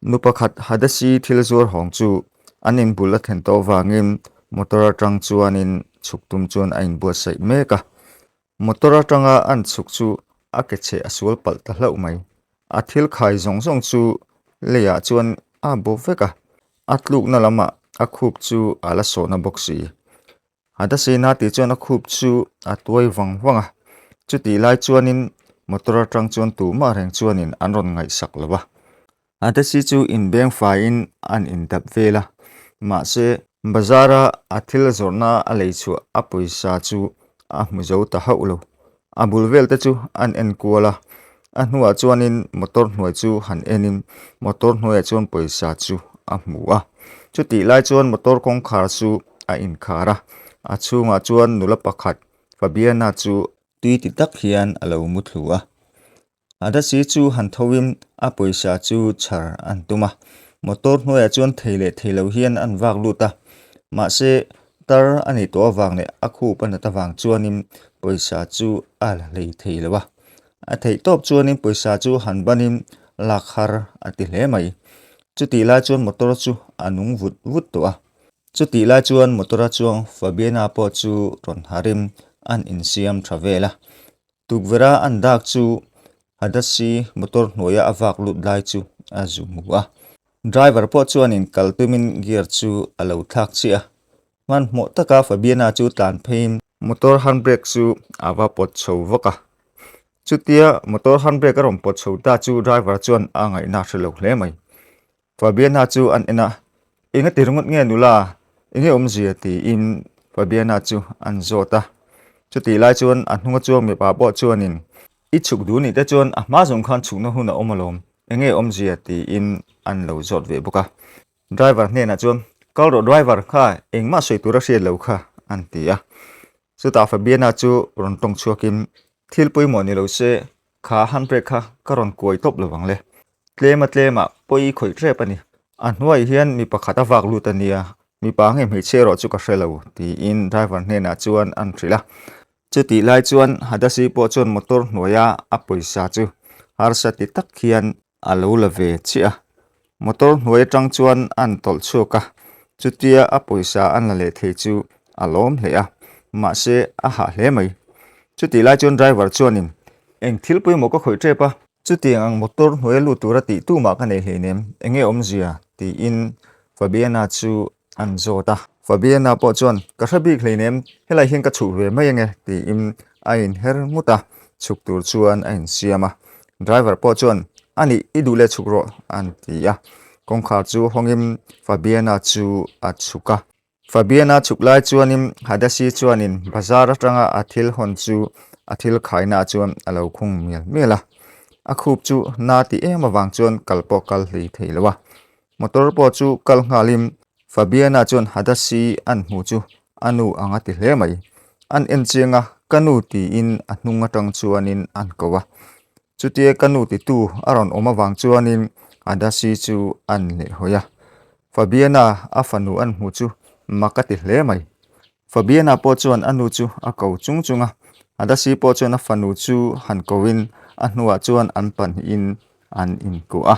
Nupakhat hadasi thilzur hong chu anin bulat hen to wangin motora tang chuanin chuktum chuan ain buat sai meka motora tanga an chuk chu akeche asul pal ta hlau mai athil khai zong zong chu leya chuan a bo veka atluk na lama akhup chu ala sona boxi hadasi na ti chuan akhup chu atoi wangwanga chuti lai chuanin motora tang chuan tu ma reng chuanin anron ngai sak lawa hadasi chu in beng fa in an in dap vela Mahse bazara athil zorna alei chu apoisa chu a muzo ta haulo abul vel te chu an en kuala a hnuwa chuanin motor hnuai chu han enin motor hnuai chuan poisa chu a hmuwa chuti lai chuan motor kong khar chu a in khara a chunga chuan nula pakhat fabiana chu tui ti tak hian alo muthlua adasi chu han thowim a poisa chu chhar an tuma motor hnuai chuan theilo hian an wak luta Mahse tar ani to awang ne akhu pan ta wang chuanin poisa chu al lei theilowa a thei top chuanin poisa chu han banin lakhar ati hle mai chuti la chuan motor chu anung vut to a chuti la chuan motora chuang fabiana po chu ron harim an insiam travela tukvera an dak chu hadasi motor hnuaya awak lut lai chu azumuwa driver po chuanin kaltumin gear chu alo thak chia man mo taka fabiana chu tlan phein motor handbrake chu awa pot chho waka chutia motor handbrake rom pot chho ta chu driver chuan angai na thelo hle mai fabiana chu an ena inga tirngot nge nula inge omzia ti in fabiana chu an zota chuti lai chuan an hnunga chuang mi pa po chuanin ichuk du ni te chuan a ma zong khan chukna huna omalom enge omzia ti in an lo zot ve boka driver ne na chuan kalro driver kha engma soi tura hre lo kha an tia chuta fabiana chu ron tong chuakin thil pui mo ni lo se kha handbrake kha karon koi top lawang le tlema poi khoi tre pani an hnuai hian mi pakhata wak lutania mi pa nge mei chero chu ka hrelo ti in driver ne na chuan an thrila chuti lai chuan hadasi po chuan motor hnuaya a poisa chu harsa ti tak hian alo lave chia motor hnuai tang chuan an tol chuka chutia a poisa an la le thei chu alom hle a Mahse a ha hle mai chuti lai chuan driver chuanin eng thil pui mo ko khoi trepa chuti ang motor hnuai lu tura ti tu ma ka nei hleinem enge omzia ti in fabiana chu an zota fabiana po chuan ka hrabi hleinem helai hian ka chu ve mai enge ti in a in her muta chuk tur chuan a in siama driver po chuan ani idule chukro an tia kongkha chu hongim fabiana chu a chuka fabiana chuklai chuanin hadasi chuanin bazar atanga athil hon chu athil khaina chuan alo khung mela akhup chu na ti ema wang chuan kalpo kal hlei theilowa motor po chu kal ngalim fabiana chuan hadasi an hu chu anu anga ti hle mai an enchenga kanu ti in ahnunga tang chuanin an kowa chutie kanu ti tu aron oma wang chuanin hadasi chu an le hoya fabiana afanu an hu chu makati hle mai fabiana po chuan anu chu ako chungchunga hadasi po chuan afanu chu han kowin ahnua chuan an pan in an in ko a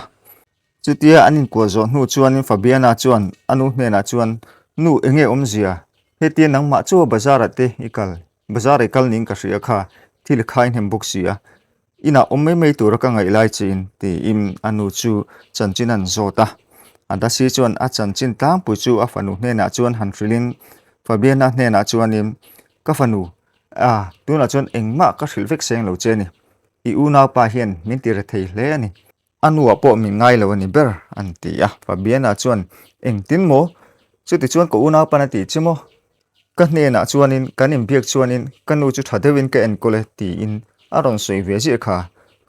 chutia anin ko zo hnu chuan in fabiana chuan anu hmena chuan nu enge omzia heti nangma chu bazarate ikal bazare kal ning ka hria kha thil khain hem boxia ina omme mei tur ka ngai lai chin ti im anu chu chanchin an zota adasi chuan a chanchin tlang pu chu afanu hmena chuan han thrilin fabiana hmena chuanin ka fanu tuna chuan engma ka hril vek seng lo cheni I una pa hian min tir thei hle ani anu apo mi ngai lo ani ber an tia fabiana chuan eng tin mo chuti chuan ko una pa na ti chimo ka hne na chuanin kanin biak chuanin kanu chu thadewin ka en kole ti in aron soi ve ji kha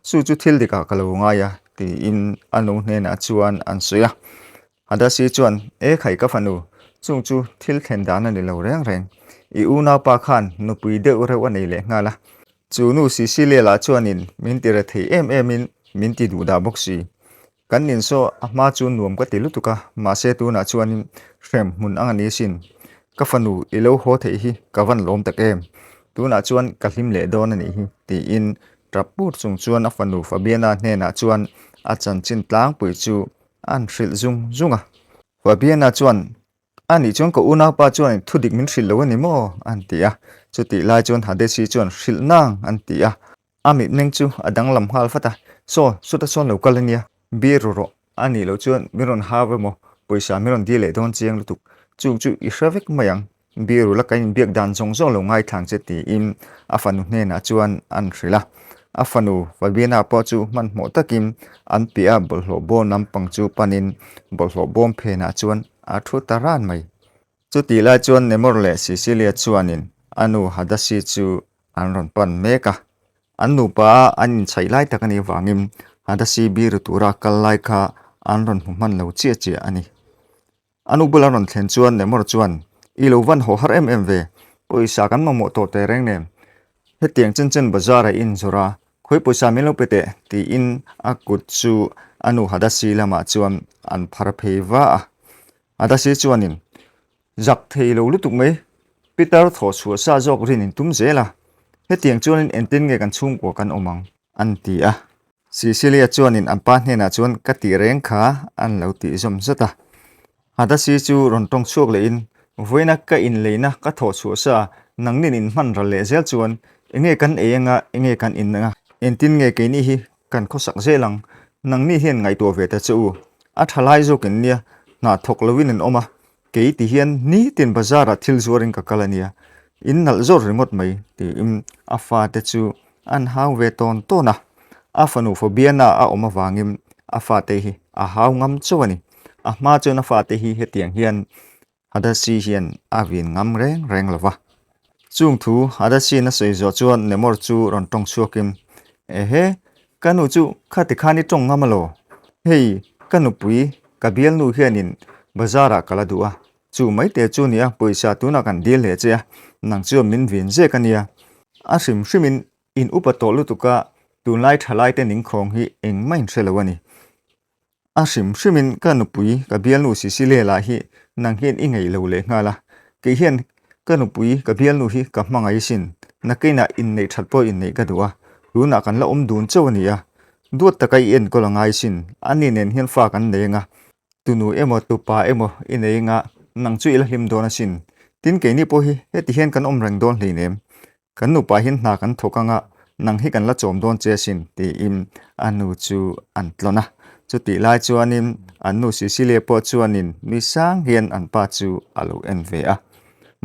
su chu thil dika kalo nga ya ti in anu hne na chuan an soya hadasi chuan e khai ka fanu chung chu thil thlen dan ani lo reng I una pa khan nupui de ure wa nei le ngala chu nu sisilia la chuanin min tira thei em in min ti du da boxi kanin so ahma chu nuam ka tilutuka Mahse tu na chuanin hrem mun angani sin ka fanu ilo ho thei hi kawan lom tak em tu na chuan ka hlim le don ani hi ti in traput chung chuan a fanu fabiana hne na chuan a chanchin tlang pui chu an hril zunga wa biana chuan ani chuan ko una pa chuan thudik min hril lo ani mo an tia chuti lai chuan hadesi chuan hril nang an tia ami neng chu adang lam hal fata so suta son lo kalania biruro ani lo chuan miron hawe mo poisa miron di le don chiang lutuk chu I hravek mayang biru la kain biak dan zong zong lo ngai thang che ti im afanu hne na chuan an hrila afanu wabina po chu man mo takim an pia bolhlo bo nam pang chu panin bolhlo bom phe na chuan a thu taran mai chu ti la chuan nemor le Sicilia chuanin anu hadasi chu an ron pan meka anu pa an chai lai takani wangim hadasi biru tura kal lai kha an ron man lo che che ani anu bula ron thlen chuan nemor chuan ilo van ho har ve poisa kan mo to te reng nem he tiang chen bazar in zora khoi poisa melo pete ti in akut chu anu hadasi lama chuan an phar pheiwa hadasi chuanin zak thei lo lutuk mai Peter tho chu sa jok rin in tum zela he tiang chuanin entin nge kan chung ko kan omang an ti a Sicilia chuanin an pa hne na chuan ka ti reng kha an lo ti zom zata hadasi chu ron tong chuak le in voina ka in leina ka tho chu sa nangnin in man ra le zel chuan enge kan enga enge kan innga entin nge ke ni hi kan khosak zelang nangni hian ngai to ve ta chu a thalai zo ken nia na thok lovin en oma ke ti hian ni tin bazara thil zoring ka kalania in nal zor remote mai ti im afa te chu an hau ve ton to na afanu phobia na a oma wangim afa te hi a hau ngam chuani a ma chu na fa te hi hetiang hian hadasi hian avin ngam reng lova chung thu hadasi na sei zo chuan nemor chu ron tong chuakim ehe kanu chu khati khani tong ngamalo hei kanu pui kabial nu hianin bazara kaladua chu mai te chu nia poisa tuna kan dil le che nang chu min vin je kania a hrimin in upato lutuka tunlai thalai te ning khong hi eng main thelawani a hrimin kanu pui kabial nu Sicilia la hi nang hian ingei lo le ngala ke hian kanu pui kabial nu hi ka mangai sin nakina in nei thatpo in nei kadua runa kan la dun chawania duat takai en ko langai sin ani nen hian fa kan nenga tunu emo tupa emo ineinga nang chu ila hlim dona sin tin ke ni po hi heti hian kan reng don hleinem kan nu pa hin na kan thokanga nang hi kan la chom don che sin ti im anu chu an tlona chu ti lai chuanin anu Sicilia po chuanin mi sang hian an pa chu alo enve a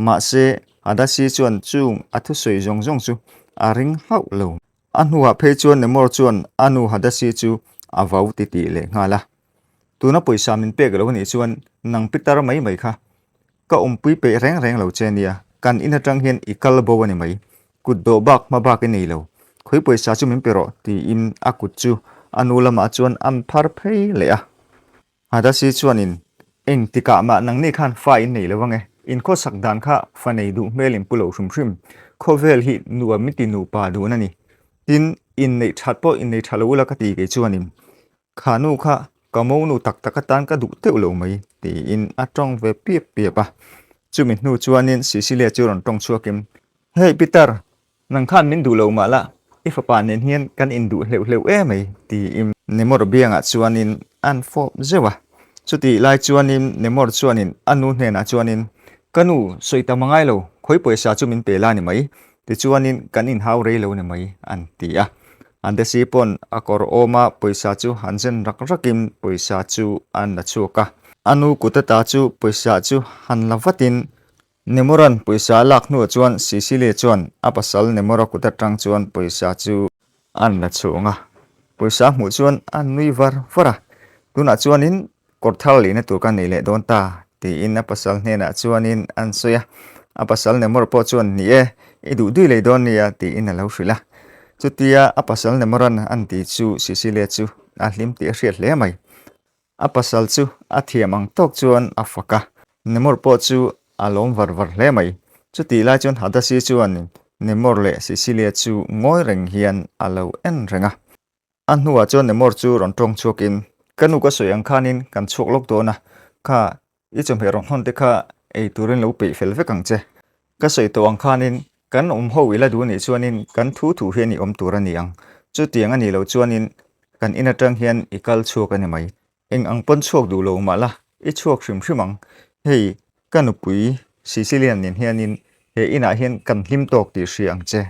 Mahse hadasi chuan chung athu soi jong chu aring hau lo anhuwa phe chuan nemor chuan anu hadasi chu avau ti le ngala tuna poisa min pe galo ni chuan nang pitar mai kha ka pui pe reng lo chenia kan ina tang hian ikal bo wani mai kuddo bak ma bak ni lo khoi poisa chu min pero ti in akut chu anu lama chuan an phar phei le a hadasi chuanin eng tika ma nang ni khan fa in nei lawange in ko sakdan kha fanei du melim pulo hrim khovel hi nuwa miti nu pa du nani tin in nei thatpo in nei thalo la ka ti ke chuanin khanu kha kamonu tak ka du te lo mai ti in atong ve pie pa chumin nu chuanin Sicilia churon tong chuakim hey Peter nang khan min du lo mala ifa nen hian kan in du hleu e mai ti im nemor bianga chuanin an fo zewa chuti lai chuanin nemor chuanin anu hne na chuanin kanu soita mangai lo khoi poisa chumin pela ni mai ti chuanin kan in hau rei lo ni mai an ti a ande sipon akor oma poisa chu hanjen rakim poisa chu an na chuka anu kutata chu poisa chu han lavatin nemoran poisa laknu chuan Sicilia chuan apasal nemora kutatang chuan poisa chu an na chunga poisa mu chuan an nui vara tuna chuanin korthal ina turkan nei le don ta ti in apasal hne na chuanin an soya apasal nemor po chuan ni e idu dui le don nia ti in lo hrila chutia apasal nemoran an ti chu Sicilia chu a hlim ti hriat hle mai apasal chu a thiamang tok chuan afaka nemor po chu alom var hle mai chuti la chuan hadasi chuan nemor le Sicilia chu ngoi reng hian alo en renga an huwa chuan nemor chu ron tong chuakin kanu ka soyang khanin kan chuk lok dona kha I chom herong hon te kha ei turin lo pe fel vekang che ka soi to ang khanin kan ho ila du ni chuanin kan thu hian ni turani ang chu tiang ani lo chuanin kan ina tang hian ikal chuk ani mai eng ang pon chuak du lo ma la I chuak hrim hrimang hei kan Nupui Sicilian nin hianin he ina hian kan hlim tok ti hri ang che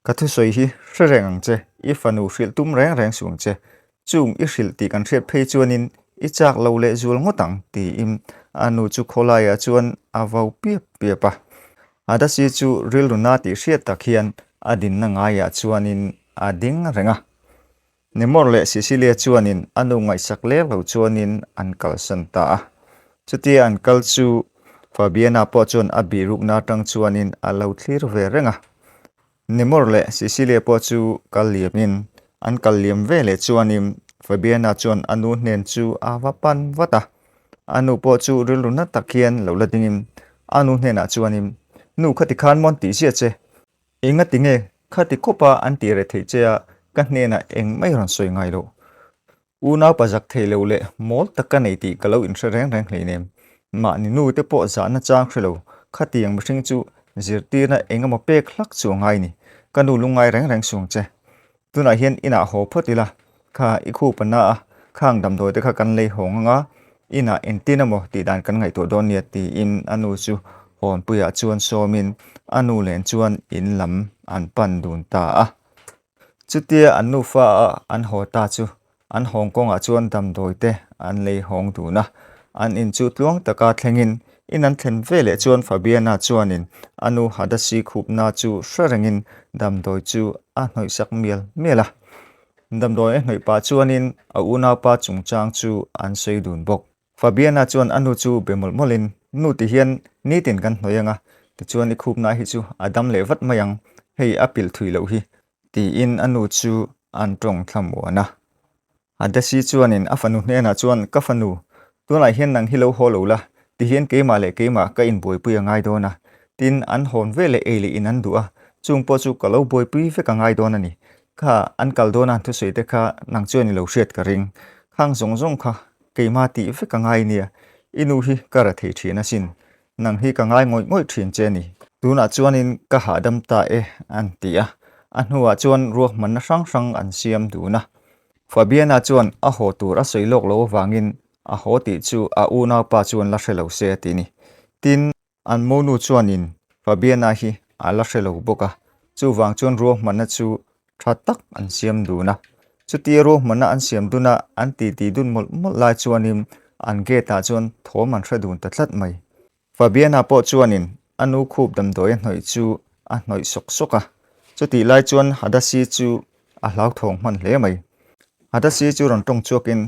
ka thu soi hi hre ang che I Farnu hril tum reng suang che chung I hril ti kan hriat phei chuanin I chak lo le zual ngotang ti im anu chu kholaya chuan avau pia pa ada si chu ril runa ti hriat tak hian adin na ngaya chuanin ading renga Nemor le Sicilia chuanin anu ngai sak le lo chuanin an kal san ta chuti an kal chu Fabiana po chuan abi ruk na tang chuanin alo thlir ve renga Nemor le Sicilia po chu kaliamin an kaliam ve le chuanin Fabiana chuan anu nen chu awapan wata anu po chu ril runa takhian lo la dingin anu nena chuanin nu khati khan mon ti sia che inga tinge khati kopa an ti re thei che kan nena eng mai ron soi ngai lo una pajak thelo le mol taka nei ti kalo in reng hleinem ma ni nu te po za na chang khelo khatiang mihring chu zirti na enga mo pek hlak chu ngai ni kanu lungai reng suang che tuna hian ina ho photila kha ikhu pana khang dam doi te kha kan lei honga ina entina mo ti dan kan ngai to don ni ti in anu chu hon puya chuan somin anu len chuan in lam an pan dun ta chutia anu fa an ho ta chu an Hong Kong a chuan dam doi te an lei hong tu na an in chu tluang taka thlengin in an thlen vele chuan Fabiana chuanin anu hadasi khup na chu hrangrengin dam doi chu a hnoi sak mela dam doi hnoi pa chuanin a una pa chungchang chu an sei dun bok Fabiana chuan anu chu bemol molin nu ti hian ni tin kan hnoyanga ti chuan I khup na hi chu adam le vat mayang hei apil thui lo hi ti in anu chu an tong thlamwana adasi chuanin a Farnu hena chuan ka Farnu tunai hian nang hilo holo la ti hian keima le keima ka in boi pui ngai dona tin an hon vele eli in an dua chung po chu kalo boi pui fe ka ngai dona ni kha an kal dona thu sei te kha nang chuan lo hriat ka ring khang zong kha keima ti fe ka ngai nia inu hi kara thei thina sin nang hi ka ngai ngoi thin che ni tuna chuanin ka hadam ta an tia an huwa chuan ruak man sang an siam du na Fabiana chuan a ho tur a soilok lo wangin a ho ti chu a una pa chuan la hrelo se ti ni tin an monu chuanin Fabiana hi a la hrelo boka chu wang chuan ruak man chu thatak an siam du na chuti ruak man an siam du na an ti dun mol lai chuanin an ge ta chuan thom an hradun ta tlat mai Fabiana po chuanin anu khup dam doi hnoi chu a hnoi soka chuti lai chuan hadasi chu a hlau thong man hle mai hadasi chu ron tong chuakin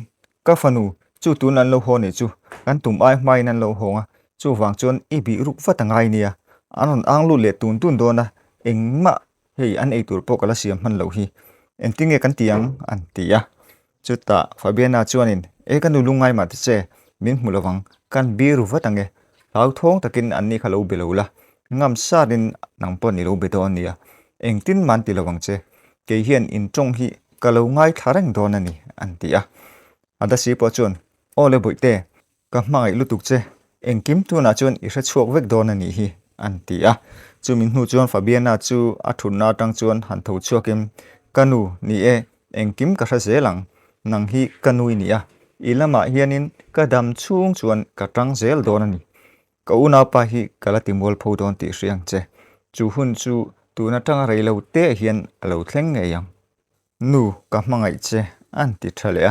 ka Farnu chu tun an lo ho ni chu kan tum ai mai nan lo honga chu wang chuan I bi ruk watangai nia anon ang lu le tun dona engma hei an ei tur po kala siam man lo hi entinge kan tiang an tia chuta Fabiana chuanin kanu lungai ma te che min mulawang kan bi ru watange lau thong takin an ni khalo belola ngam sa din nang pon ni lo beton nia engtin man ti lawang che ke hian in tong hi kalau ngai thareng dona ni an tia adasi po chuan ole boite ka mai lutuk che engkim tu na chuan I hra chuak vek dona ni hi an tia chumin hu chuan Fabiana chu a thun na tang chuan han tho chuakim kanu ni engkim ka hra zelang nang hi kanui ni ilama hianin ka dam chung chuan ka tang zel dona ni ka una pa hi kala timol pho don ti hriang che chu hun chu tuna tanga reilo te hian alo thleng nge yang nu ka mangai che an ti thale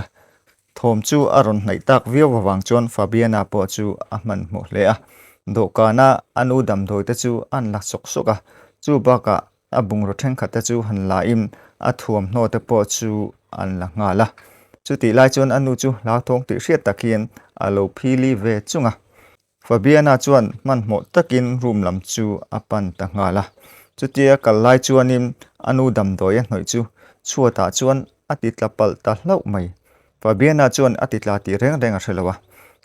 thom chu aron hnai tak viaw wang chuan Fabiana po chu a man mo hle do kana anu dam doi te chu an la sok chu baka abung ro theng khata chu han la im a thuam hno te po chu an la ngala chu ti lai chuan anu chu la thong ti hriat takhian alo phili ve chunga Fabiana chuan man mo takin room lam chu apan ta ngala chutia kal lai chuanin anu dam doi hnoi chu chuata chuan atitla pal ta hlau mai Fabiana chuan atitla ti reng a hrelawa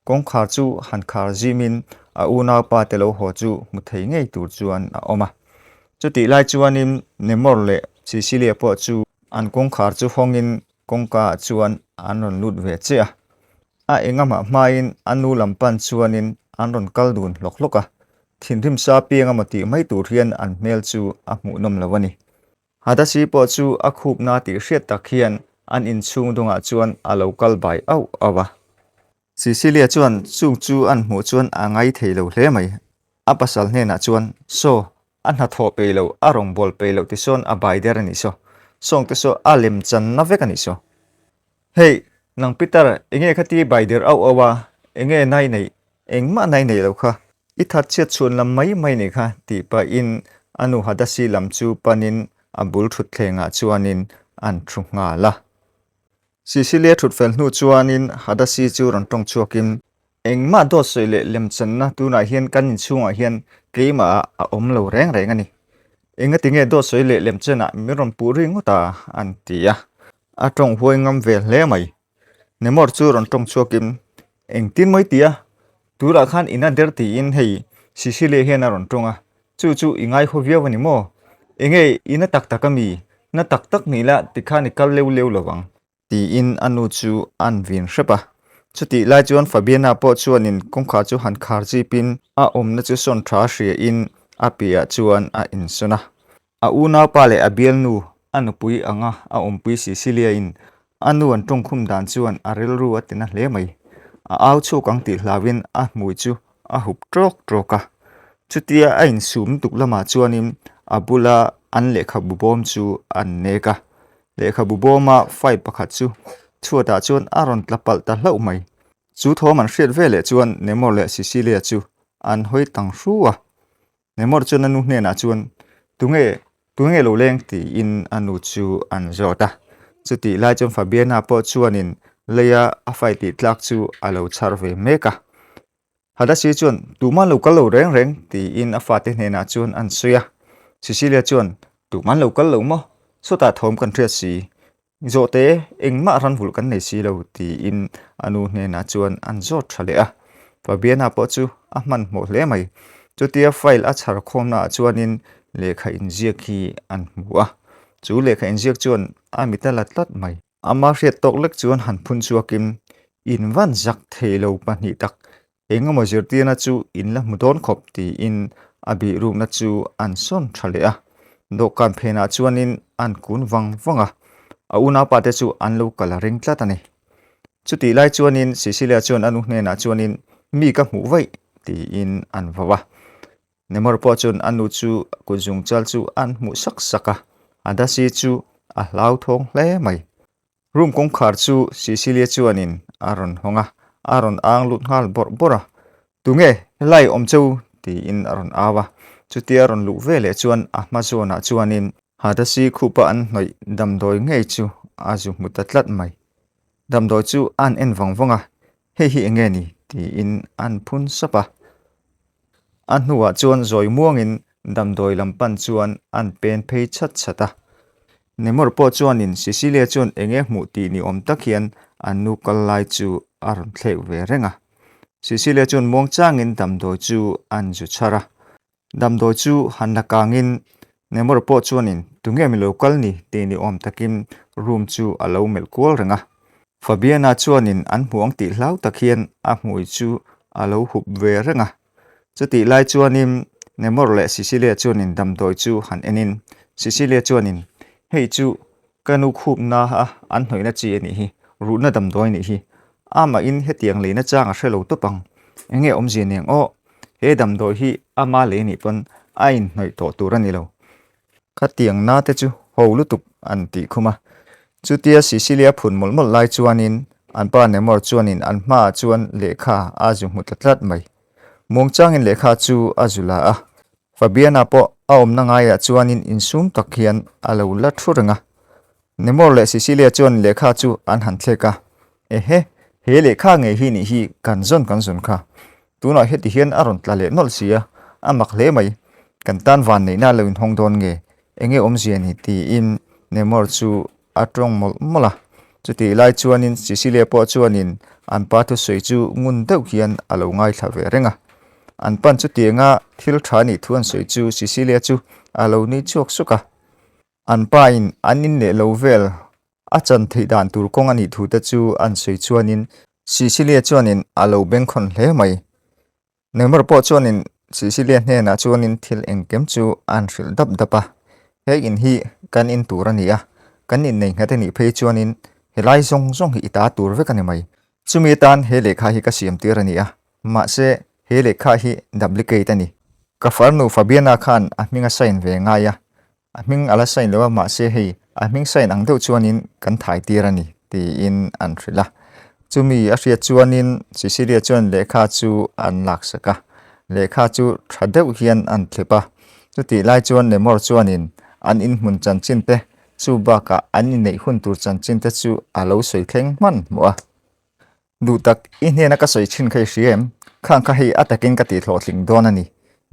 kong khar chu han khar jimin a una pa telo ho chu muthei ngei tur chuan a oma chuti lai chuanin Nemor le Sicilia po chu an kong khar chu hongin kongka chuan anon lut ve che a engama main anu lampan chuanin anron kaldun lokloka thinrim sa pianga mati mai tur hian an mel chu a mu nom lawani hadasi po chu a khup na ti hriat takhian an in chung donga chuan a local bai au awa Sicilia chuan chu an hmu chuan angai theilo hle mai a pasal hne na chuan so an ha tho peilo a rong bol peilo ti son a bai der ani so song te so a lem chan na vek ani so hey nang Peter enge khati bai der au awa enge nai nei engma nai nei lo kha I that chiat chuan lam mai mai nei kha ti pa in anu hadasi lam chu panin abul thut thlenga chuanin an thu nga la Sicilia thut fel hnu chuanin hadasi chu ron tong chuakin engma do soile lem chan na tu na hian kan chunga hian keima a om lo reng reng ani enga tinge do soile lem chana miron puri ngota an tia a tong huai ngam ve hle mai nemor chu ron tong chuakin eng tin mai tia tura khan ina der ti in hei Sicilia hian a ron tonga chu ingai khovia wani mo enge ina tak takami na tak tak ni la tikhani kal leu leu lawang ti in anu chu an vin hrepa chuti lai chuan fabiana po chuanin kongkha chu han khar chi pin a omna chu son tha hria in apia chuan a insuna a una pale abial nu anupui anga a ompui Sicilia in anu an tong khum dan chuan arel ru atina hle mai a au chu kang ti hlawin a hmui chu a hup trok troka chutia a in sum tuklama chuanin abula an lekha bubom chu an neka lekha buboma fai pakhat chu chuata chuan aron tlapal ta hlau mai chu thom an hriat vele chuan nemor le Sicilia chu an hoi tang hruwa nemor chuan anu hne na chuan tunge lo leng ti in anu chu an zota chuti lai chuan fabiana po chuanin leia a fai ti tlak chu alo char ve meka hadasi chuan tuman lo kal lo reng reng ti in a fa te hne na chuan an suya Sicilia chuan tuman lo kal lo mo sota thom kan thriat si zote engma ran vul kan nei si lo ti in anu hne na chuan an zot thale a fabiana po chu a man mo hle mai chutia file a chhar khom na chuanin lekha inziak hi an hmua chu lekha inziak chuan a mitala tlat mai ama hriat tok lek chuan han phun chuakin in van zak theilo pahnih tak engemaw zirtiana chu in la mudon khop ti in abi room na chu an son thale a dokan phena chuanin an kun wanga a una pate chu an lo kala ring tlat ani chuti lai chuanin Sicilia chuan anu hne na chuanin mi ka hmu vai ti in an vawa nemor po chun anu chu kunjung chal chu an hmu sak saka adasi chu a hlau thong hle mai room kong khar chu Sicilia chuanin aron honga aron ang lut ngal bora tunge lai om chu ti in aron awa chuti aron lu vele chuan a ma zona chuanin hadasi khupa an hnoi damdoi ngei chu azu mutatlat mai damdoi chu an en wangwanga hi enge ni ti in an phun sapa an hnuwa chuan zoi muangin damdoi lampan chuan an pen phei chat chata nemor po chuanin Sicilia chuan enge hmu ti ni om takhian an nu kallai chu aron thleu ve renga Sicilia chuan mong changin damdoi chu an zu chara damdoi chu hanakangin nemor po chuanin tunge mi local ni te ni om takin room chu alo mel kual renga fabiana chuanin an hmuang ti hlau takhian a hmui chu alo hup ve renga chuti lai chuanin nemor le Sicilia chuanin damdoi chu han enin Sicilia chuanin hei chu kanu khup na a an hnoina chi ani hi runa damdoi ni hi ama in hetiang leina changa hrelo topang enge om jineng o he damdoi hi ama le ni pon ain hnoi to turani lo khatiang na te chu holutuk an ti khuma chutia Sicilia phun molmol lai chuanin anpa nemor chuanin anma chuan lekha azu mutatlat mai mongchangin lekha chu azula a fabiana po aom na ngaya chuanin insum takhian alo la thuranga nemor le Sicilia chuan lekha chu an han thleka he lekha nge hi ni hi kanzon kha tuna heti hian aron tlale nol sia amak hle mai kan tan van nei na loin hongdon nge enge omzian hi ti in nemor chu atrong mola chuti lai chuanin Sicilia po chuanin an pa thu soi chu ngun deuh hian alo ngai thave renga an pan chu tianga thil thani thuan soi chu Sicilia chu alo ni chuak suka an pa in anin le lovel achan theidan tur kong ani thu ta chu an soi chuanin Sicilia chuanin alo bengkhon hle mai nemor po chuanin Sicilia hne na chuanin thil engkem chu an hril dap dapa he in hi kan in turania kan in nei ngate ni phei chuanin helai zong hi ita tur ve kan mai chumi tan he lekha hi ka siam tirania Mahse he lekha hi duplicate ani ka Farnu Fabiana khan ahminga sign ve nga ya ahming ala sign lewa Mahse hei ahming sign ang deuh chuanin kan thai tirani ti in an thrila chumi a hria chuanin sisiria chuan lekha chu an laksaka lekha chu thadeuh hian an thlepa chuti lai chuan lemor chuanin an in hmun chanchin te chu baka an in nei hun tur chanchin te chu alo soi thleng man moa du tak in hena ka soi chin khai riem khang kha hi atakin ka ti thlo tling don ani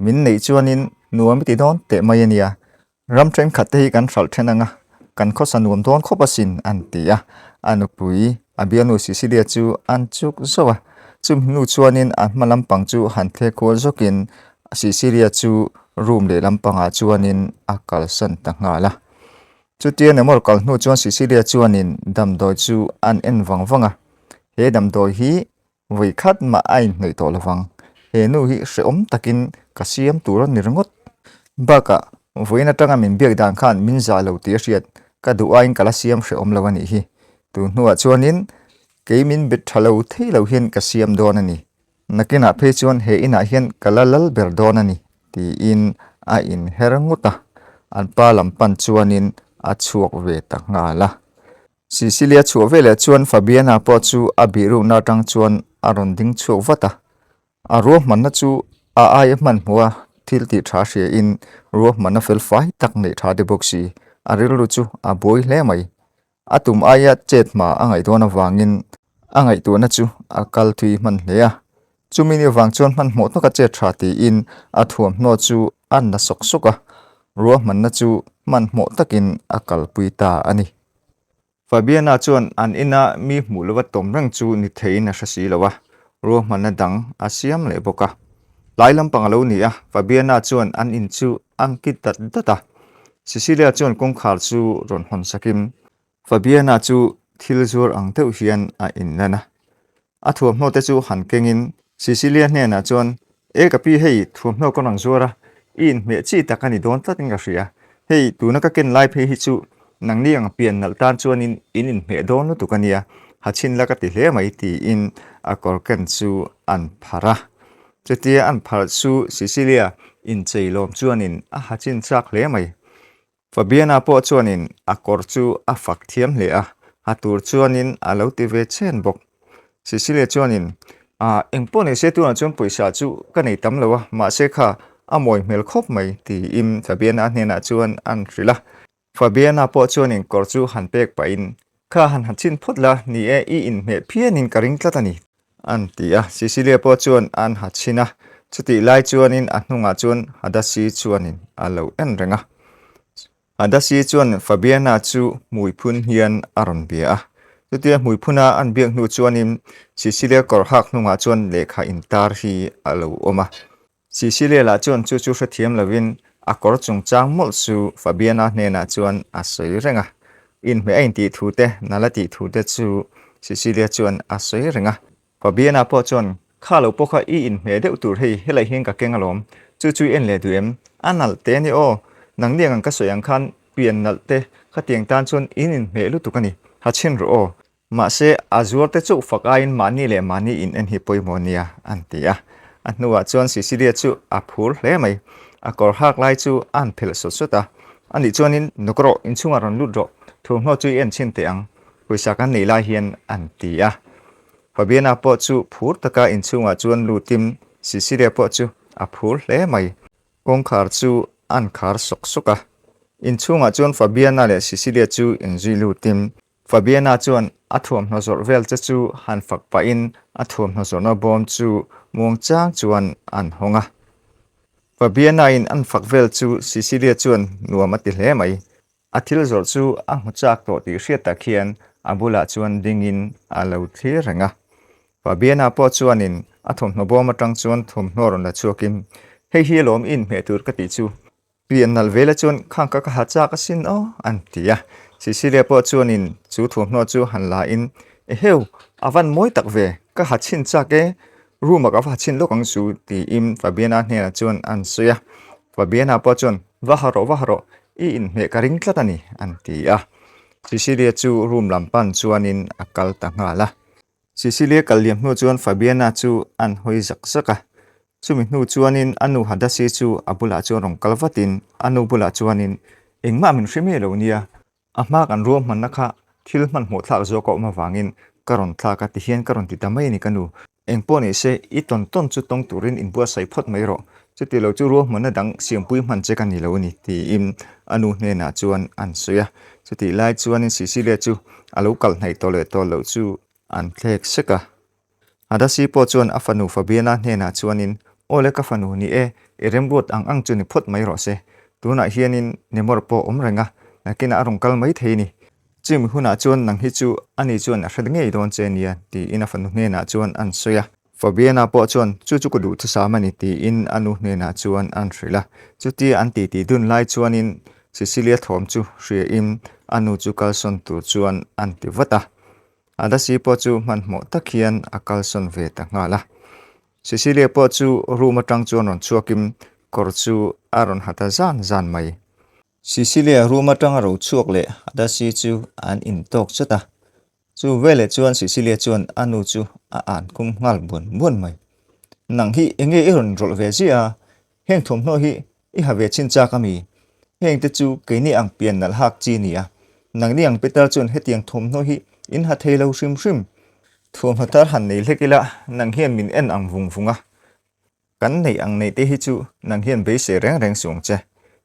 min nei chuanin nuam ti don te mai ania ram train khate hi kan thal thenanga kan kho sanuam don kho pasin an tia anupui abianu sisilia chu an chuk zowa chum nu chuanin an malam pang chu han the khol zokin sisilia chu room le lampanga chuanin akal san ta ngala chutia nemor kal nu chuan sisilia chuanin damdoi chu an en wangwanga he damdoi hi voi khat ma ai nei to lawang he nu hi hreom takin kasiam tur nirngot baka voina tanga min biak dan khan min za lo ti riat ka du ain kala siam hreom lawani hi tu nuwa chuanin keimin bit thalo theilo hian kasiam don ani nakina phe chuan he ina hian kalalal ber don ani ti in a in heranguta an pa lampan chuanin a chuak ve ta ngala Sicilia chuavele chuan Fabiana po chu abiru na tang chuan aronding chuwata aro manna chu a ai man huwa thil ti tha hria in ro manna fel fai tak nei tha de boxi arilu chu a boi hle mai atum aya chet ma angai dona wangin angai tu na chu akal thui man hlea chumini wang chuan man mo to ka che tha ti in athuam no chu an na sok soka ro manna chu man mo takin akal puita ani Fabiana chuan an ina mi mulwa tom rang chu ni theina sasi lawa ro manna dang asiam le boka lailam pangalo ni a Fabiana chuan an in chu angkit tat data Cecilia chuan kong khar chu ron hon sakim Fabiana chu thil zur ang teuh hian a in nana a thuam no te chu han kengin Cecilia hne na chuan e ka pi hei thuam no kon ang zura in me chi takani don tatin ga hria hei tuna ka ken lai phe hi chu nang liang pian nal tan chuanin in me don lu tukania hachin la ka ti hle mai ti in a kor ken chu an phara chetia an phar chu Cecilia in cheilom chuanin a hachin chak hle mai Fabiana po chuanin a kor chu a fak thiam hle a hatur chuanin a lo ti ve chen bok Cecilia chuanin a engpone se tu na chuan poisa chu ka nei tam lowa ma se kha a moi mel khop mai ti im Fabiana hne na chuan an rila Fabiana po chuanin kor chu han pek pa in kha han hachin photla ni e I in me phianin karing tlatani an tia Cecilia po chuan an hachina chuti lai chuanin a hnunga chuan hadasi chuanin a lo en renga hadasi chuan Fabiana chu muiphun hian aron bia chutia muiphuna an biak nu chuanin Cecilia kor hak hnunga chuan lekha intar hi a lo oma Cecilia la chuan chu chu hrathiam lovin a kor chung chang mol chu Fabiana hne na chuan a soi renga in me ain ti thu te nala ti thu te chu Cecilia chuan a soi renga Fabiana po chuan khalo pokha I in me deuh tur hei helai hin ka kengalom chu chu en le duem anal te ni o nang liang ang ka soyang khan pian nal te kha tiang tan chuan in me lu tukani hachin ro o Mahse azur te chu fakain mani le mani in en hi poimonia antia annuwa chuan Cecilia chu a phur hle mai a kor hak lai chu an phel so sota ani chuanin nokro in chunga ron lut ro thum no chu en chin te ang poisa kan nei lai hian an tia Fabiana po chu phur taka in chunga chuan lutim Cecilia po chu a phur hle mai kong khar chu an khar sok soka in chunga chuan Fabiana le Cecilia chu in zui lutim Fabiana chuan athuam no zor vel chu han fak pa in athuam no zor no bom chu muang chang chuan an honga Fabiana in an fak vel chu Cecilia chuan nuamati hle mai athil zor chu a hmuchak to ti hriat ta khian abula chuan dingin a lo thlir ranga Fabiana po chuanin athum no bom atang chuan thum hnoron la chuakin hei hi lom in me tur ka ti chu pian nal vela chuan khang ka ha cha ka sin o an tia Cecilia po chuanin chu thum hno chu han la in e heu avan moi tak ve ka ha chin cha ke ruma ka chin lokang su ti im Fabiana hne na chuan an suya Fabiana po chuan wa haro I in me karing tlatani an tia Cecilia chu room lampan chuanin akal ta ngala Sicilia kaliam nu chuan Fabiana chu an hoi zak zaka chumi nu chuanin anu hadasi chu abula chu rong kalvatin anu bula chuanin engma min hrime lo nia ama kan ro man nakha thil man mo thlak zo ko ma wangin karon thlaka ti hian karon ti tamai ni kanu engponi se I ton ton chu tong turin in bua sai phot mai ro chuti lo chu ro man dang siampui man che kan ni lo ni ti im anu hne na chuan an soya chuti lai chuanin Sicilia chu alo kal hnai tole tol lo chu an thlek seka hadasi po chuan a Farnu Fabiana hne na chuanin ole ka Farnu ni remrut ang chu ni phot mai ro se tuna hianin nemor po omrenga nakina arong kal mai theini chim huna chuan nang hi chu ani chuan a hred ngei don che nia ti ina Farnu hne na chuan an soya Fabiana po chuan chu ku du thu sa mani ti in anu hne na chuan an thrila chuti an ti dun lai chuanin Sicilia thom chu hria im anu chu kalson tu chuan an ti vata adasi po chu man mo takhian akalson ve ta ngala Sicilia po chu ruma tang chuan ron chuakim kor chu aron hata zan mai Sicilia ruma tang ro chuak le adasi chu an in tok chata chu vele chuan Sicilia chuan anu chu a an kum ngal bun mai nang hi enge iron rol ve zia heng thom no hi I have chin cha kami heng te chu ke ni ang pian nal hak chi nia nang ni ang petal chuan hetiang thom no hi in ha thelo shrim thom hatar han nei lekila nang hian min en ang vunga kan nei ang nei te hi chu nang hian be se reng sung che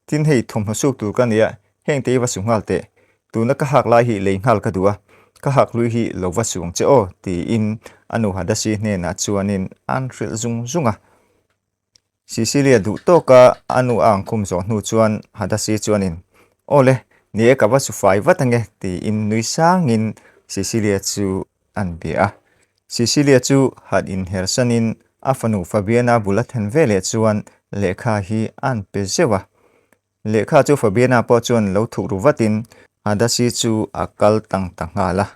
tin hei thom ha suk tu kan ya heng te wa sungal te tu na ka hak lai hi le ngal ka duwa ka hak lui hi lo wa sung che o ti in anu hadasi hne na chuanin an ril zunga Sicilia du to ka anu ang kum zo nu chuan hadasi chuanin ole ni ka wa su fai watange ti in nui sangin Sicilia chu an bia Sicilia chu had in hersanin a Farnu Fabiana bulat hen vele chuan lekha hi an pezewa lekha chu Fabiana po chuan lo thu ruwatin hadasi chu akal tangala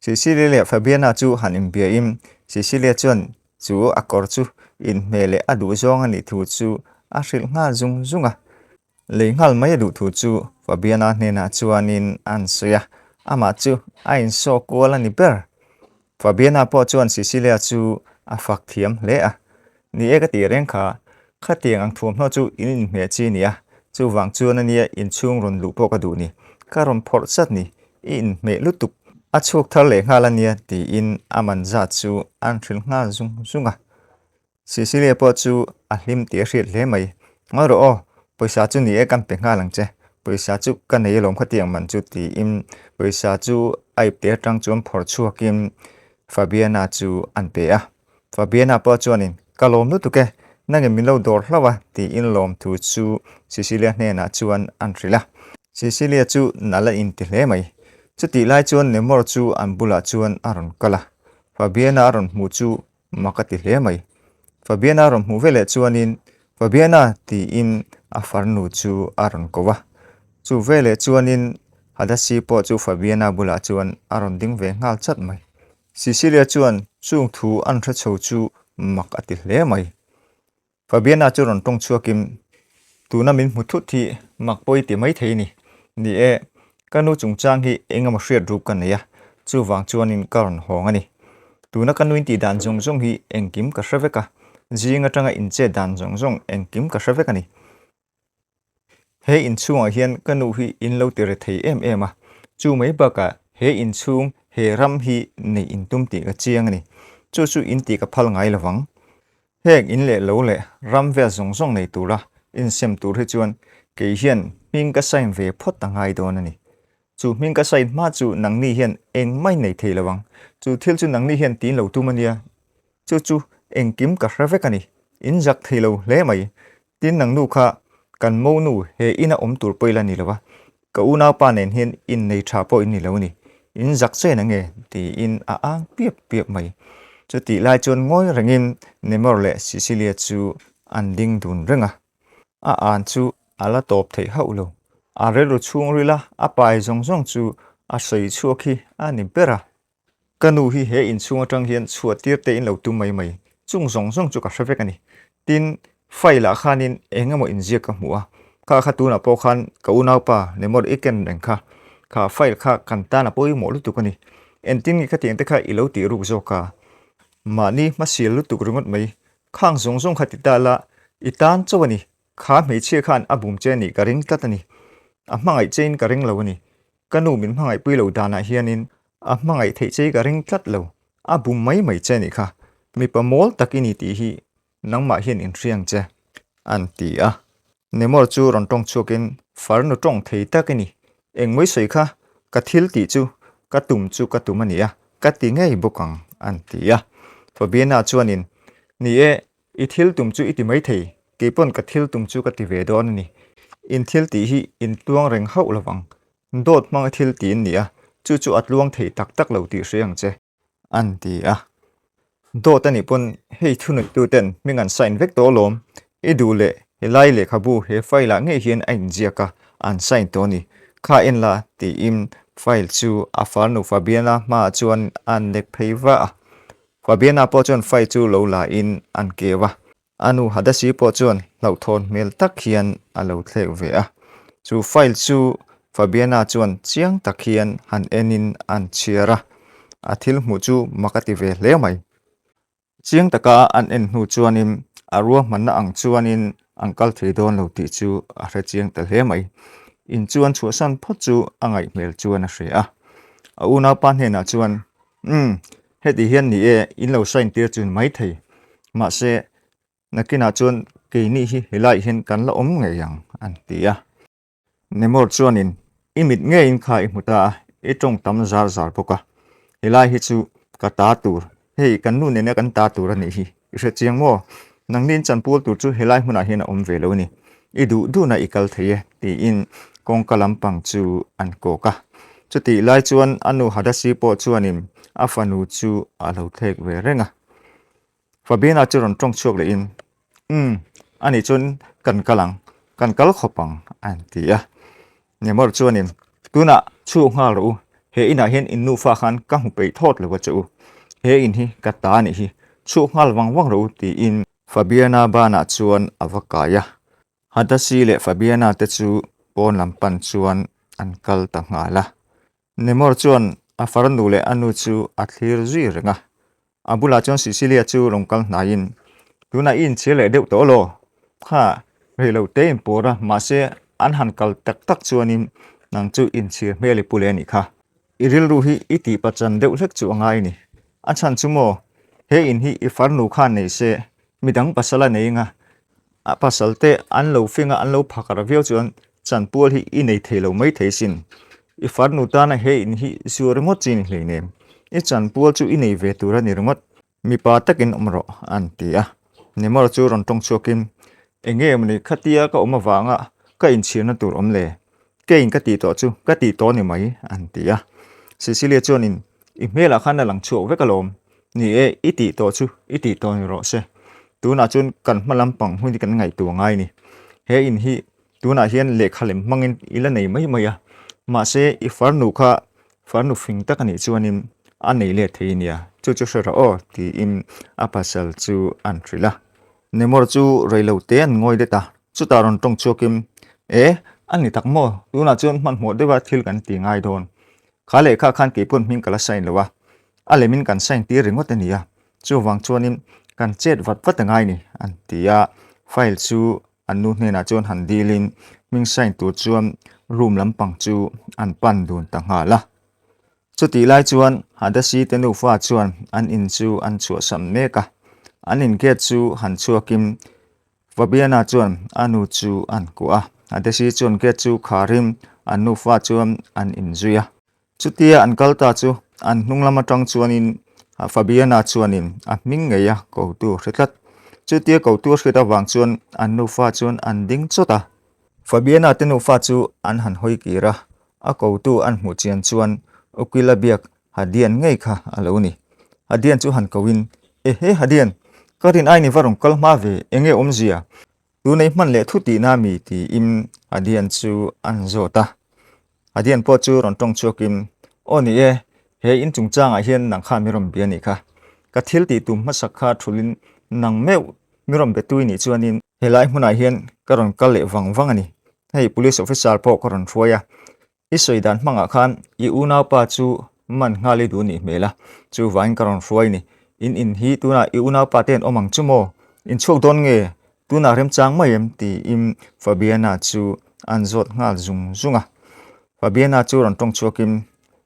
Sicilia le Fabiana chu han in bia im Sicilia chuan chu akor chu in mele adu zonga ni thu chu a hril nga zunga le ngal mai du thu chu Fabiana hne na chuanin an soya ama chu a in so kola ni ber Fabiana po chuan Sicilia chu a fak thiam le a ni eka ti reng kha khatiang ang thum no chu in me chi nia chu wang chuan ania in chung ron lu po ka du ni karon phor sat ni in me lutuk a chuk thar le ngala nia ti in aman za chu an thril nga zunga Sicilia po chu a hlim ti hriat hle mai ngaro o poisa chu ni e kan pe nga lang che poisa chu kan nei lom khatiang man chu ti in poisa chu ai te tang chuan phor chuakim Fabiana chu an pe a Fabiana po chuanin kalom nu tuke nange milo dor hlawa ti in lom thu chu Sicilia hne na chuan an thrila Sicilia chu nala in ti hle mai chuti lai chuan nemor chu an bula chuan aron kala Fabiana aron mu chu makati hle mai Fabiana ron mu vele chuanin Fabiana ti in a Farnu chu aron kowa chu vele chuanin hadasi po chu Fabiana bula chuan aron ding ve ngal chat mai Sicilia chuan chung thu an tha chho chu makati hle mai Fabiana chu ron tong chuakim tuna min muthut thi makpoi ti mai theini ni e kanu chungchang hi engama hriat rup kan ya chu wang chuanin karon hongani tuna kanuin ti dan jong hi engkim ka hraveka jinga tanga inche dan jong engkim ka hravekani he in chunga hian kanu hi in lo tere thei em a chu mai baka he in chung he ram hi nei in tum ti ka chiang ani chu in ti ka phal ngai lawang hek in le lo le ram ve zong nei tura in sem tur he chuan ke hian ming ka sain ve phot ta ngai don ani chu ming ka sain ma chu nang ni hian eng mai nei thei lawang chu thil chu nang ni hian tin lo tu mania chu engkim ka hravekani in jak thei lo hle mai tin nang nu kha kan mo nu he ina tur poila ni lawa ka una pa nen hian in nei tha po in ni lo ni in jak che na nge ti in a ang piep mai chu ti lai chon ngoi rangin nemor le Sicilia chu an ding dun renga a an chu ala top thei haulo a relo chung rila a pai zong chu a sei chuaki ani pera kanu hi he in chunga tang hian chuatir te in lo tu mai chung zong chu ka hravekani tin faila khanin engamo injia ka hmuwa ka khatuna po khan ka unau pa nemor iken reng kha fail kha kanta na poi mo lu tu kani entin ngi khating te kha ilo ti ru zo ka ma ni ma sil lu tu rungot mai khang zong zong khatita la itan chawani kha mei che khan abum che ni karing tatani a hmangai chain karing lawani kanu min hmangai puilo dana hianin a hmangai thei che karing tlat lo abum mai che ni kha mi pamol takini ti hi nangma hian in riang che an ti a nemor chu ron tong chukin farnu tong thei takini engmoi soi kha kathil ti chu katum chu katumania kati ngei bokang an ti a fabiana chuanin ni e ithil tum chu iti mai thei kepon kathil tum chu kati ve don ni in thil ti hi in tuang reng hau lawang dot mang thil ti nia chu atluang thei tak lo ti riang che an ti a dot ani pon hei thunut tu ten mingan sign vek to lom idule helai le khabu he file nge hian ain jiaka an sign to ni kha en la ti im file chu a farnu fabiana ma chuan an nek pheiwa fabiana po chuan file chu lo la in an kewa anu hadasi po chuan lo thon mel tak hian a lo thlek ve a chu file chu fabiana chuan chiang tak hian han enin an chiara athil mu chu makati ve hle mai chiang taka an en hu chuanin arua manna ang chuanin angkal theidon lo ti chu a hre chiang ta hle mai in chuan chuasan phot chu angai mel chuan a hre a una pan hena chuan heti hian ni e in lo sign tir chun mai thei Mahse nakina chuan ke ni hi helai hian kan la om nge yang an ti a nemor chuanin imit nge in kha I muta e tong tam zar poka helai hi chu ka ta tur hei kan nu ne na kan ta tur ani hi hre chiang mo nangnin chanpual tur chu helai huna hian om ve lo ni idu du na ikal thei ti in kong kalam pang chu an ko ka chuti lai chuan anu hadasi po chuanin a fanu chu a lo thek ve renga fabiana chu ron tong chuak le in ani chun kan kal khopang an ti a nemor chuanin tuna chu nga ro he ina hian in nu fa khan ka hu pe thot lo chu he in hi ka ta ni hi chu ngal wang ro ti in fabiana bana chuan avakaya hadasi le fabiana te chu pon lampan chuan an kal ta ngala nemor chuan a farnu le anu chu a thlir zui renga abula chuan sicilia chu rongkal nain tuna in chele deuh to lo kha relo te impora Mahse an han kal tak chuanin nang chu in chir meli pule ni kha iril ru hi iti pachan deuh hlek chu angai ni a chan chu mo he in hi I farnu khan nei se midang pasala nei nga a pasalte an lo finga an lo phakar veo chuan chanpual hi I nei thelo mai theisin I farnu ta na he in hi sur ngot chin hleine I chanpual chu I nei ve tura ni rongot mi pa takin omro an tia nemor chu ron tong chokin enge mni khatia ka oma wanga ka in chirna tur omle ke in ka ti to ni mai an tia sicilia chuanin I mela khan na lang chu vekalom ni e iti to ni ro se tuna chun kan hmalam pang huni kan ngai tu ngai ni he in hi tuna hian le khalem mangin ila nei mai maya Mahse I farnu fing takani chuanin anei le theinia chu sera o ti in apasal chu antrila nemor chu reilo te an ngoi deta chu taron tong chokim ani takmo tuna chun man mo dewa thil kan ti ngai don khale kha khan ke pun hming kala sain lawa alemin kan sain ti ringot ania chu wang chuanin kan chet wat ngai ni an tia file chu anu hne na chon han dilin ming sain tu chuan room lampang chu an pan dun ta ngala chuti lai chuan hadasi tenu fa chuan an in chu an chu sam meka an in get chu han chuakim fabiana chuan anu chu an ko a hadasi chuan get chu kharim anu fa chuan an in zuya chutia an kalta chu an hnunglama tang chuanin fabiana chuanin a ming ngeya ko tu hretlat chutia ko tu hreta wang chuan anu fa chuan an ding chota fabiana tenu fa chu an han hoi kira a ko tu an mu chian chuan okila biak hadian ngei kha aloni hadian chu han kowin he hadian karin ai ni varong kalma ve enge omzia tu nei man le thuti na mi ti im hadian chu an zota hadian po chu ron tong chokim oni e he in chungchang a hian nang kha mirom biani kha ka thil ti tum masakha thulin nang meuh mirom betui ni chuanin helai hmuna hian karon kal le wang ani hei police officer po karon thuaya I soidan hmanga khan I una pa chu man ngali du ni mela chu vain karon ruai ni in hi tuna I una paten omang chumo in chok don nge tuna rem chang mayem ti im Fabiana chu anzot ngal zunga Fabiana chu ron tong chokim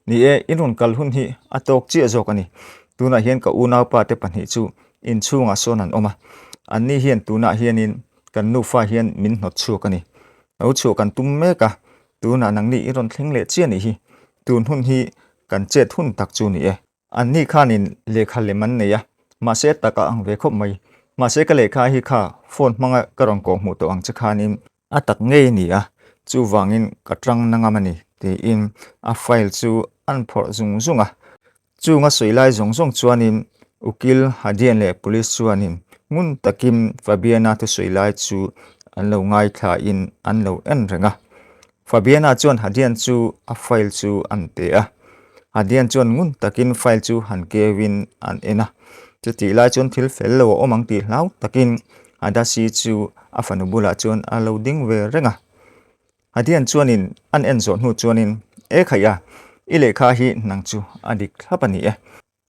ni inun kal hun hi atok chi azokani tuna hian ka una pate panhi chu in chunga sonan oma anni hian tuna hianin kan nu fa hian min not chukani au chu kan tum meka tuna nangni iron thingle chiani hi tun hun hi kan chet hun tak chu ni anni khanin lekha leman neya Mahse taka ang ve khop mai Mahse ka lekha hi kha phone manga karong ko mu to ang chakhanin atak ngei ni chu wangin katrang nangamani ti in a file chu anphor zunga chu nga soilai zong chuanin ukil hadian le police chuanin ngun takim Fabiana tu soilai chu anlo ngai tha in anlo en renga Fabiana chuan hadian chu a file chu ante hadian chuan ngun takin file chu han kevin an ena chu ti lai chuan thil fel lo omang ti hlau takin adasi chu a fanubula chuan a loading ve renga hadian chuanin an en zon hu chuanin khaya ilekha hi nang chu adik thlapani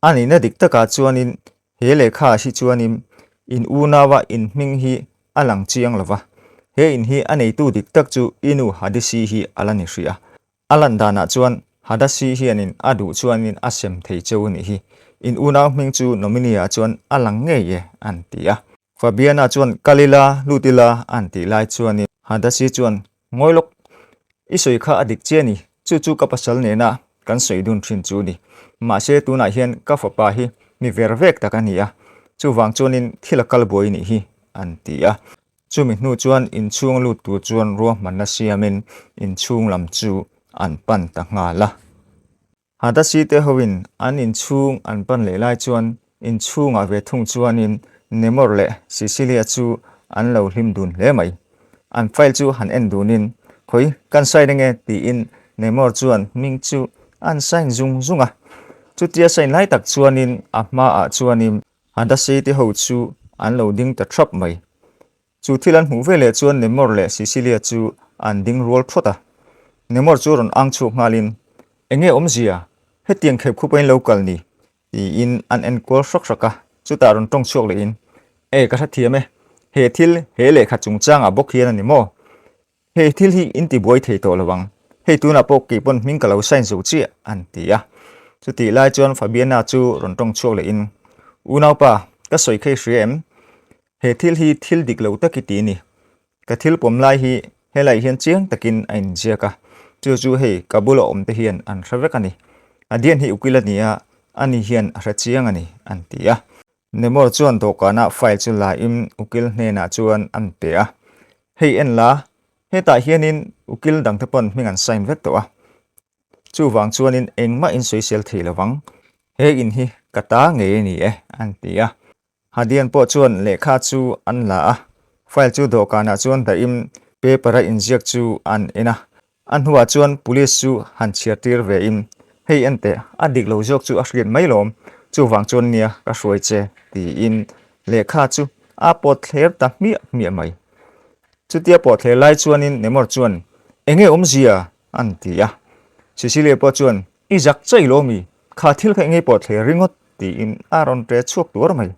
ani na dik taka chuanin he lekha hi chuanin in unawa in hming hi alang chiang lova he in hi anei tu dik tak chu inu hadisi hi alani hria alandana chuan hadasi hi anin adu chuanin asem thei cheu ni hi in una hming chu nominia chuan alang nge ye antia Fabiana chuan kalila lutila anti lai chuanin hadasi chuan ngoilok isoi kha adik cheni chu ka pasal ne na kan soidun thin chu ni Mahse tuna hian ka fapa hi mi vervek takania chu wang chuanin thilakal boi ni hi antia chu mi hnu chuan in chung lut tu chuan ro manna siamin in chung lam chu an pan ta ngala hadasi te howin an in chung an pan le lai chuan in chung a ve thung chuanin nemor le Cecilia chu an lo hlim dun le mai an file chu han en dunin khoi kan sai nge ti in nemor chuan ming chu an sain zunga chu tia sain lai tak chuanin ahma a chuanin hadasi te ho chu an loading ta trap mai chu thilan hu vele chuan nemor le Cecilia chu an ding roll thota nemor chu ron ang chu ngalin enge omzia hetiang khep khupain local ni ti in an en kol shraka chu ta ron tong chok le in ka thathiame he thil he le kha chungchang a bok hian ani mo he thil hi inti boi thei to lawang he tuna pok ki pon ming kalo sain zo chi an tia chu ti lai chuan Fabiana chu ron tong chok le in unau pa ka soi khei hriem he thil hi thil dik lo takiti ni ka thil pom lai hi helai hian chiang takin ain jiaka chu he kabulo om te hian an hravekani adian hi ukilania ani hian hra chiang ani antia nemor chuan to kana file chu la im ukil hne na chuan an pe hei en la heta hianin ukil dang thapon mingan sign vek to chu wang chuanin engma in social theilawang he in hi kata nge ni antia hadian po chuan lekha chu an la file chu do kana chuan da im paper a inject chu an ena an huwa chuan police chu han chiatir ve im hei ante adik lo jok chu ashrian mailom chu wang chuan nia ka hroi che ti in lekha chu a pot thler ta mi mai chu tia pot thler lai chuanin nemor chuan enge omzia antia Cecilia po chuan izak chei lo mi kha thil kha enge pot thler ringot ti in aron tre chuak tur mai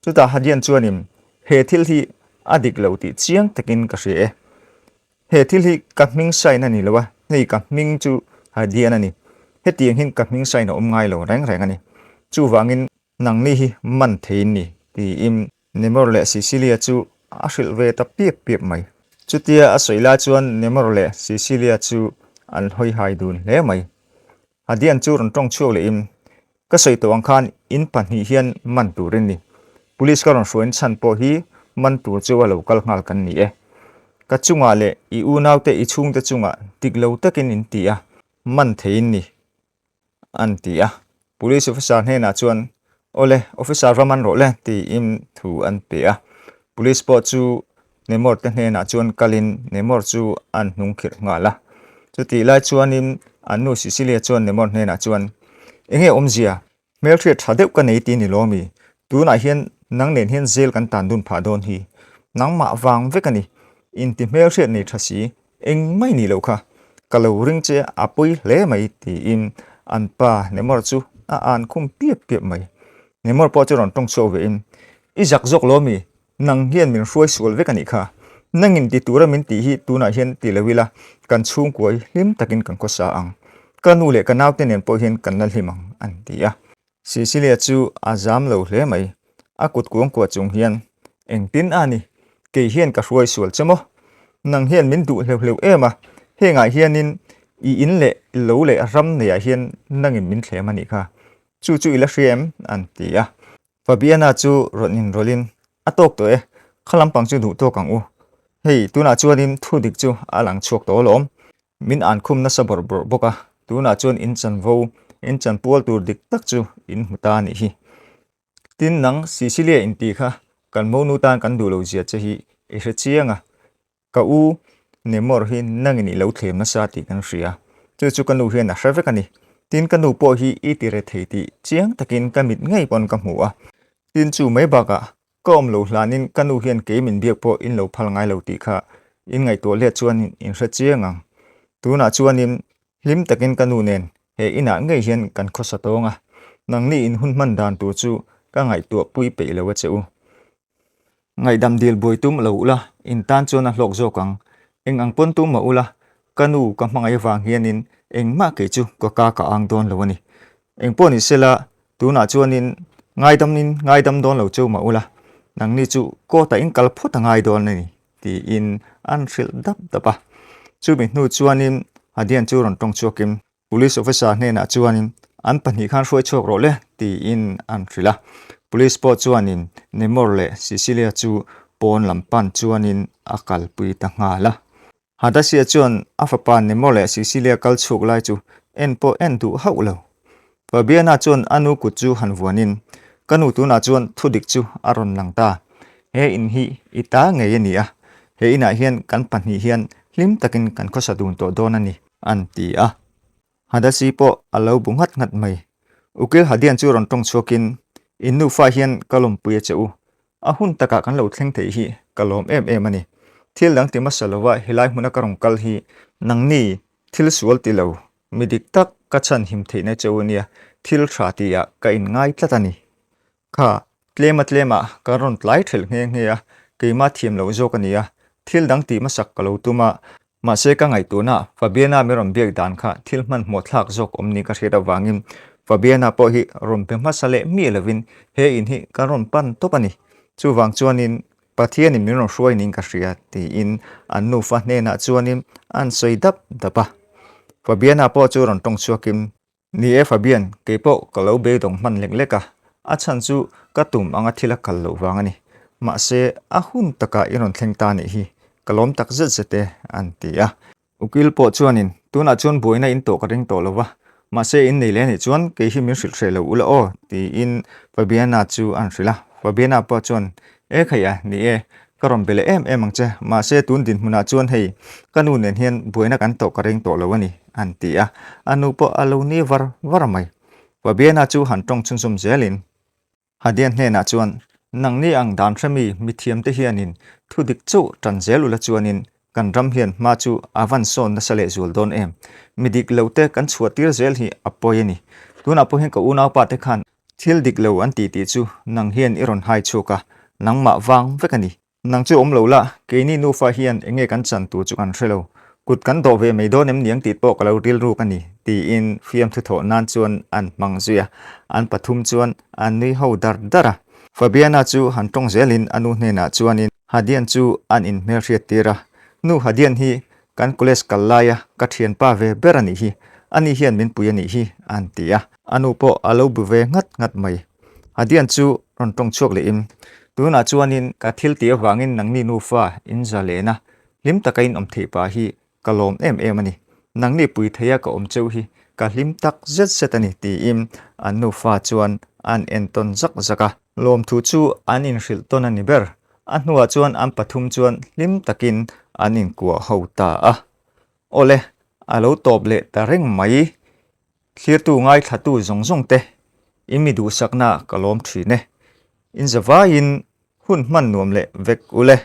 chu ta hadian chuanim he thil hi adik lo ti chiang takin ka hre he thil hi ka ming sai na ni lowa nei ka ming chu hadian ani he tiang hin ka ming sai na ngai lo reng ani chu wangin nang ni hi man thein ni ti im nemor le Cecilia chu ashil ve ta piep mai chu tia a soila chuan nemor le Cecilia chu an hoi hai dun le mai hadian chu ron tong chuak le im ka soi to ang khan in pan hi hian man turin ni police ka ron hruin chan po hi man tur chu a local ngal kan ni ka chunga le I unaw te I chung te chunga tiklo takin in tia man thein ni antia police officer hne na chuan ole officer raman ro le ti im thu an pe police po chu nemor te hne na chuan kalin nemor chu an hnung khir ngala chu ti lai chuan in anu Cecilia chuan nemor hne na chuan enge omzia melthre thadeu ka nei ti ni lomi tu na hian nang nen hian zel kan tan dun pha don hi nang ma wang vekani in ti melthre nei thasi eng mai ni lo kha kalo ring che apui hle mai ti in an pa nemor chu an khum piep mai nemor po chu ron tong cho ve in izak zok lo mi nang hian min ruai sul ve kani kha nangin ti tura min ti hi tuna hian ti lewila kan chung koi lim takin kan ko sa ang kanu le kanau te nen po hian kan nal himang an ti a Sicilia chu azam lo hle mai akut kuang ko chung hian engtin ani ke hian ka ruai sul chamo nang hian min du hleu ema henga hianin I in le lo le ram ne ya hian nangin min thlem ani kha chu ila hrem an ti a fabiana chu ronin rolin atok to e khalampang chu du to kang u hei tuna chuanin thudik chu alang chuak to lom min an khum na sabor bor boka tuna chuan in chanpual tur dik tak chu in huta ni hi tin nang Sicilia in ti kha kan mo nu tan kan du lo zia che hi e hre chianga ka u nemor hi nangini lo thlem na sa ti kan ria chu kanu hian a hravek ani tin kanu po hi itire theiti chiang takin kamit ngei pon ka hmu a tin chu mai baka kom lo hlanin kanu hian ke min biak po in lo phal ngai lo ti kha in ngai to le chuan in hra chianga tuna chuanin lim takin kanu nen he ina ngei hian kan khosa tonga nangni in hun man dan tu chu ka ngai to pui pe lo wa cheu ngai dam dil boitum lo ula in tan chuan a hlok zo kang eng ang pon tu ma ula kanu ka mangai wang hianin eng ma ke chu ko ka ang don lo ani eng poni sela tuna chuanin ngai dam don lo chu ma ula nang ni chu ko ta ing kal phut ngai don ni ti in an hril dap dapa chu mi nu chuanin hadian chu ron tong chuakim police officer ne na chuanin an pani khan roi chok ro le ti in an hrila police po chuanin nemor le Sicilia chu pon lampan chuanin akal pui ta nga la hadasia chuan afapan nemor le Sicilia kal chuk lai chu en po en du haulo fabiana chuan anu ku chu hanwanin kanu tu na chuan thudik chu aron langta he in hi ita ngei ani a he ina hian kan pani hian lim takin kan khosa dun to don ani an ti a hadasi po alo bungat ngat mai ukil hadian chu ron tong chokin innu fa hian kalom puya cheu a hun taka kan lo thleng thei hi kalom em ani thil dang ti masalowa hilai huna karong kal hi nangni thil sual ti lo midik tak ka chan him theina cheunia thil thra ti ya ka in ngai tlatani kha tlema karon tlai thel nge ya keima thiam lo zo kania thil dang ti masak kalo tuma Mahse ka ngai tuna fabiana meron biak dan kha thil man motlak zok omni ka hera wangin fabiana po hi rom pe masale mi levin he in hi karon pan topani chu wang chuanin pathian in miron hruai ning ka hria ti in annu fa hne na chuanin an soidap dapa fabiana po chu ron tong chuakim ni e fabian ke po kalo be dong man lekleka a chan chu katum anga thila kal lo wangani Mahse a hun taka iron thlengta ni hi kalom tak zete antia ukil po chuanin tuna chuan boina in to ka ring to lowa Mahse in nei le ni chuan ke hi min hril hrelo ula o ti in fabiana chu an hrila fabiana po chuan e khaya ni e karom bele em angche Mahse tun din huna chuan hei kanu nen hian boina kan to ka ring to lowani antia anu po alo ni var mai fabiana chu han tong chung sum zelin hadian hne na chuan nangni ang dan thami mithiam te hianin thudik chu tranzel ula chuanin kan ram hian ma chu avan son na sale zul don em midik lote kan chuatir zel hi apoyani tuna po hen ka una pa te khan thil dik lo an ti chu nang hian iron hai chuka nangma wang vekani nang chu om lo la keini nu fa hian enge kan chan tu chu kan hrelo kut kan do ve mei don em niang ti po kalo ril ru kani ti in fiam thu tho nan chuan an mangzuya an pathum chuan an ni ho dara fabiana chu hantong zelin anu hne na chuanin hadian chu an in merriat tira nu hadian hi kan college kallaya ka thian pa ve berani hi ani hian min puyani hi antia anu po alo bu ve ngat mai hadian chu ron tong chok le im tuna chuanin ka thil ti awangin nangni nu fa in zalena lim takain om the pa hi kalom em ani nangni pui theya ka om cheu hi ka lim tak setani ti im anu fa chuan an enton zaka lom thu chu an in hril ton ani ber anhuwa chuan an pathum chuan lim takin an in kwa hota a ole alo top le ta reng mai thlir tu ngai thatu zong te imi du sakna kalom thri ne in zawa in hun man nuam le vek ule